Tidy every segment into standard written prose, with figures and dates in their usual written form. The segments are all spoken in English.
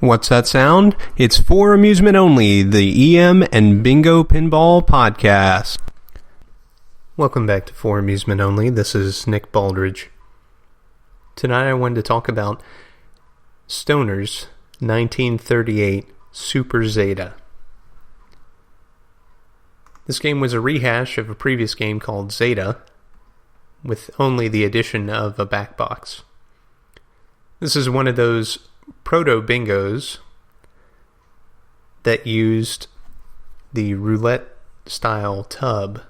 What's that sound? It's For Amusement Only, the EM and Bingo Pinball Podcast. Welcome back to For Amusement Only. This is Nick Baldridge. Tonight I wanted to talk about Stoner's 1938 Super-Zeta. This game was a rehash of a previous game called Zeta, with only the addition of a backbox. This is one of those proto-bingos that used the roulette-style tub.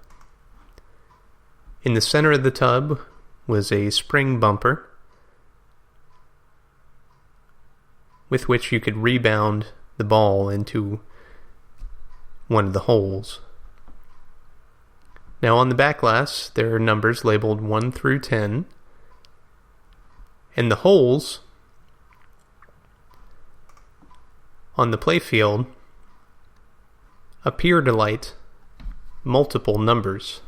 In the center of the tub was a spring bumper with which you could rebound the ball into one of the holes. Now on the back glass, there are numbers labeled 1 through 10, and the holes on the playfield appear to light multiple numbers.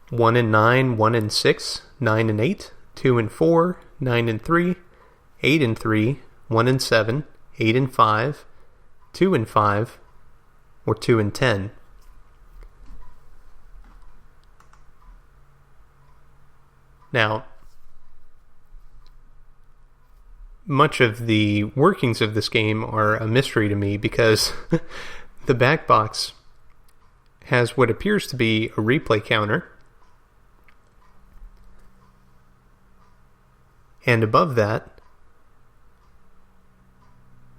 1 and 9, 1 and 6, 9 and 8, 2 and 4, 9 and 3, 8 and 3, 1 and 7, 8 and 5, 2 and 5, or 2 and 10. Now, much of the workings of this game are a mystery to me because the back box has what appears to be a replay counter, and above that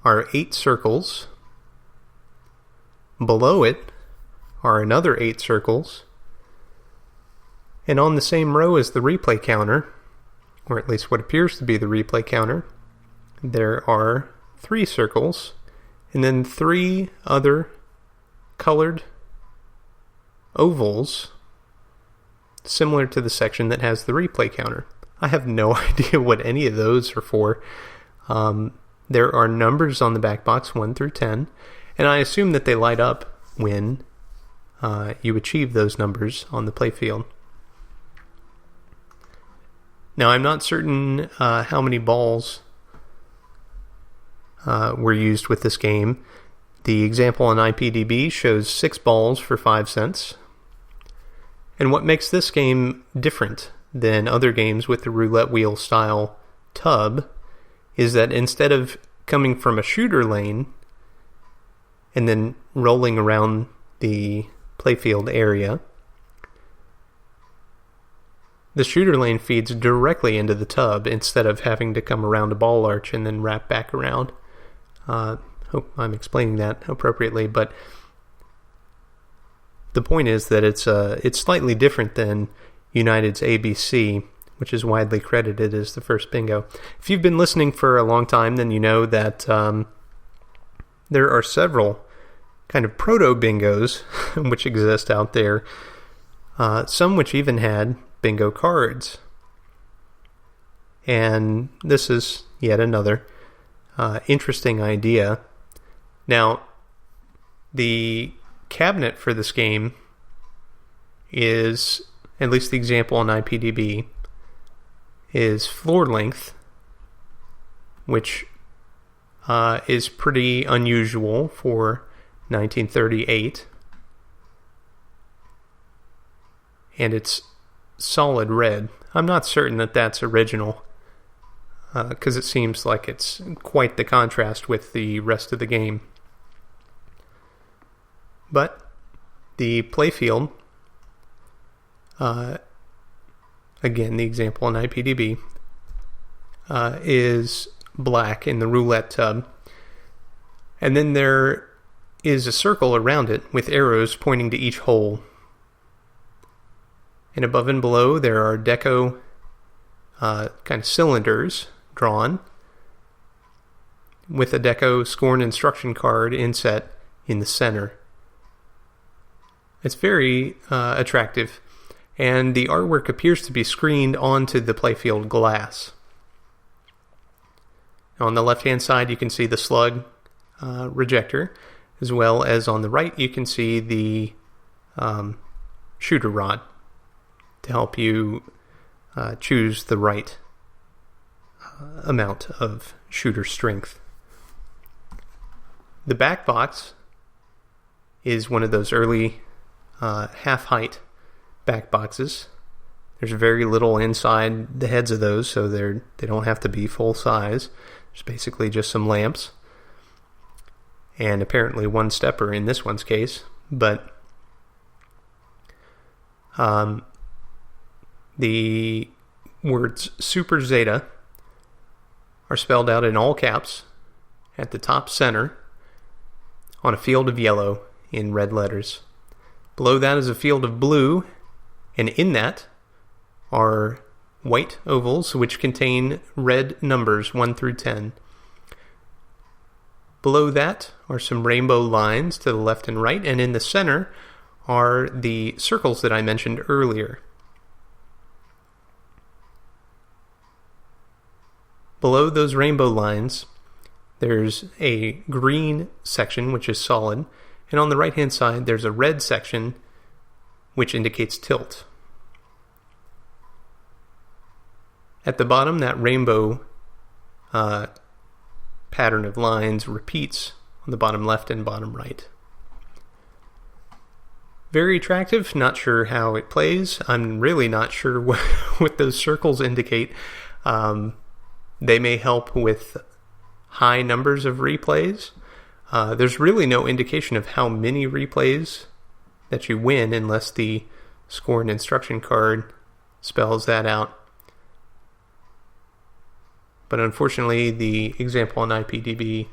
are 8 circles. Below it are another 8 circles, and on the same row as the replay counter, or at least what appears to be the replay counter, there are 3 circles, and then 3 other colored ovals similar to the section that has the replay counter. I have no idea what any of those are for. There are numbers on the back box, 1 through 10, and I assume that they light up when you achieve those numbers on the playfield. Now, I'm not certain how many balls were used with this game. The example on IPDB shows 6 balls for 5 cents. And what makes this game different than other games with the roulette wheel style tub is that instead of coming from a shooter lane and then rolling around the playfield area, the shooter lane feeds directly into the tub instead of having to come around a ball arch and then wrap back around. Hope I'm explaining that appropriately, but the point is that it's slightly different than United's ABC, which is widely credited as the first bingo. If you've been listening for a long time, then you know that there are several kind of proto-bingos which exist out there, some which even had bingo cards. And this is yet another interesting idea. Now, the cabinet for this game is, at least the example on IPDB, is floor length, which is pretty unusual for 1938. And it's solid red. I'm not certain that that's original, because it seems like it's quite the contrast with the rest of the game. But the playfield, again, the example on IPDB, is black in the roulette tub. And then there is a circle around it with arrows pointing to each hole. And above and below there are deco kind of cylinders drawn with a deco scored instruction card inset in the center. It's very attractive, and the artwork appears to be screened onto the playfield glass. On the left-hand side you can see the slug rejector, as well as on the right you can see the shooter rod to help you choose the right amount of shooter strength. The backbox is one of those early half-height backboxes. There's very little inside the heads of those, so they don't have to be full size. There's basically just some lamps, and apparently one stepper in this one's case. But the words Super-Zeta are spelled out in all caps at the top center on a field of yellow in red letters. Below that is a field of blue, and in that are white ovals which contain red numbers 1 through 10. Below that are some rainbow lines to the left and right, and in the center are the circles that I mentioned earlier. Below those rainbow lines, there's a green section which is solid, and on the right-hand side there's a red section which indicates tilt. At the bottom, that rainbow pattern of lines repeats on the bottom left and bottom right. Very attractive. Not sure how it plays. I'm really not sure what those circles indicate. They may help with high numbers of replays. There's really no indication of how many replays that you win unless the score and instruction card spells that out. But unfortunately, the example on IPDB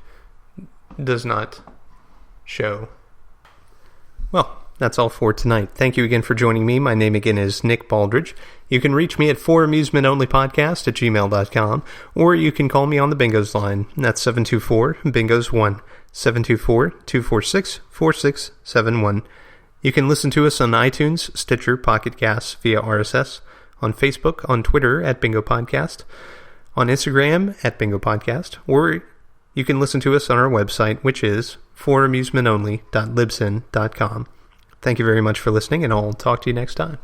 does not show. Well, that's all for tonight. Thank you again for joining me. My name again is Nick Baldridge. You can reach me at foramusementonlypodcast@gmail.com, or you can call me on the Bingos line. That's 724-BINGOS1, 724-246-4671. You can listen to us on iTunes, Stitcher, Pocket Cast via RSS, on Facebook, on Twitter at Bingo Podcast, on Instagram at Bingo Podcast, or you can listen to us on our website, which is foramusementonly.libsyn.com. Thank you very much for listening, and I'll talk to you next time.